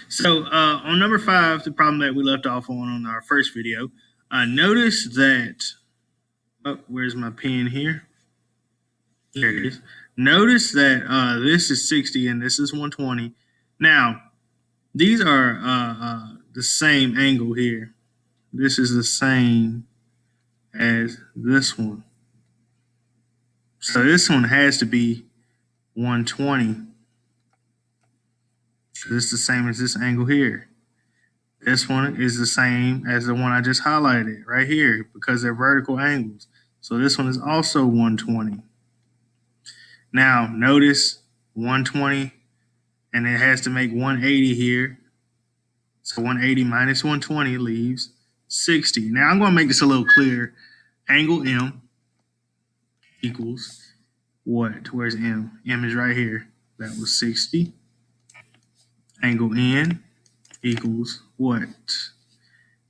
So on number 5, the problem that we left off on our first video, notice that, oh, where's my pen here? There it is. Notice that this is 60 and this is 120. Now, these are the same angle here. This is the same as this one. So this one has to be 120. It's the same as this angle here. This one is the same as the one I just highlighted right here because they're vertical angles. So this one is also 120. Now notice 120 and it has to make 180 here. So 180 minus 120 leaves 60. Now I'm going to make this a little clearer. Angle M equals what? Where's M? M is right here. That was 60. Angle N equals what?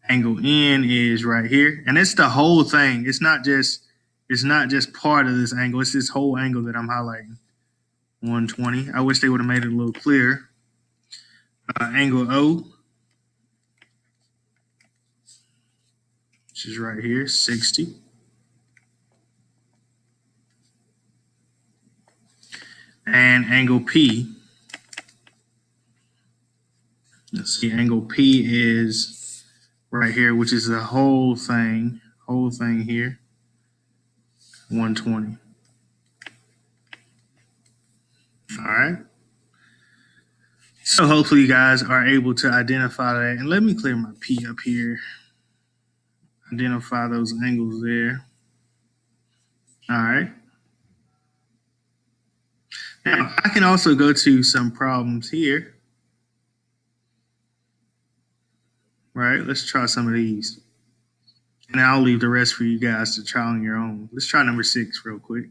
Angle N is right here. And it's the whole thing. It's not just part of this angle. It's this whole angle that I'm highlighting. 120. I wish they would have made it a little clearer. Angle O, which is right here, 60. And angle P, let's see, angle P is right here, which is the whole thing here, 120. All right. So hopefully you guys are able to identify that. And let me clear my P up here. Identify those angles there. All right. Now, I can also go to some problems here. Right, let's try some of these. And I'll leave the rest for you guys to try on your own. Let's try number 6 real quick.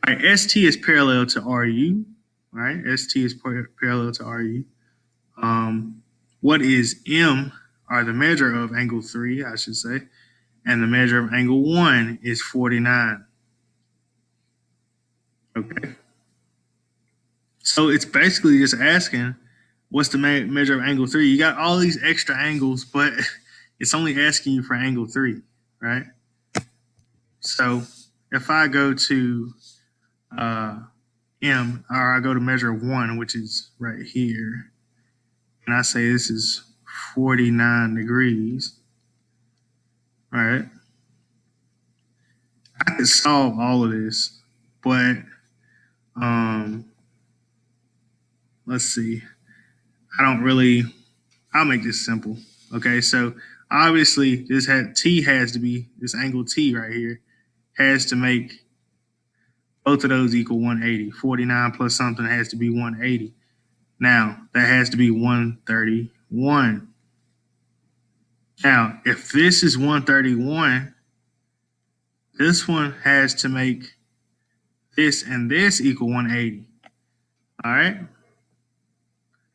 All right, ST is parallel to RU. All right, ST is parallel to RU. What is M, or the measure of angle 3, I should say, and the measure of angle 1 is 49. Okay. So it's basically just asking, what's the measure of angle 3? You got all these extra angles, but it's only asking you for angle 3, right? So if I go to M, or I go to measure of 1, which is right here, and I say this is 49 degrees, all right? I could solve all of this, but let's see. I'll make this simple. Okay, so obviously this angle T right here has to make both of those equal 180. 49 plus something has to be 180. Now, that has to be 131. Now, if this is 131, this one has to make this and this equal 180. All right?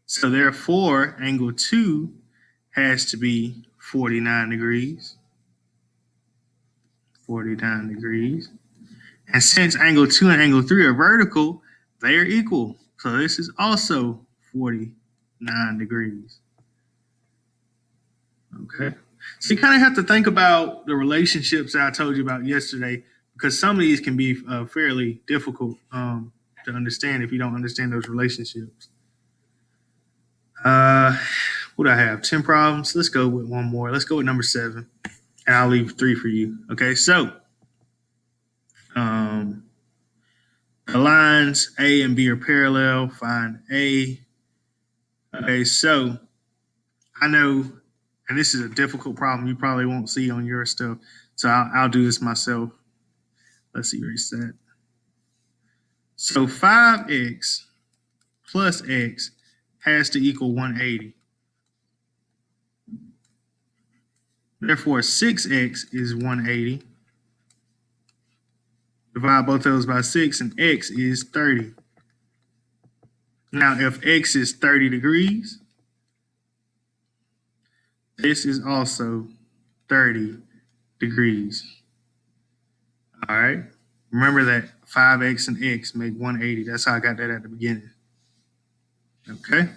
So therefore, angle 2 has to be 49 degrees. 49 degrees. And since angle 2 and angle 3 are vertical, they are equal. So this is also 49 degrees. Okay. So you kind of have to think about the relationships that I told you about yesterday, because some of these can be fairly difficult to understand if you don't understand those relationships. What do I have? 10 problems. Let's go with one more. Let's go with number 7. And I'll leave 3 for you. Okay, so the lines A and B are parallel. Find A. Okay, so I know, and this is a difficult problem you probably won't see on your stuff, so I'll do this myself. Let's erase that. So 5x plus x has to equal 180. Therefore, 6x is 180. Divide both those by 6, and x is 30. Now, if x is 30 degrees, this is also 30 degrees. All right. Remember that 5x and x make 180. That's how I got that at the beginning. Okay.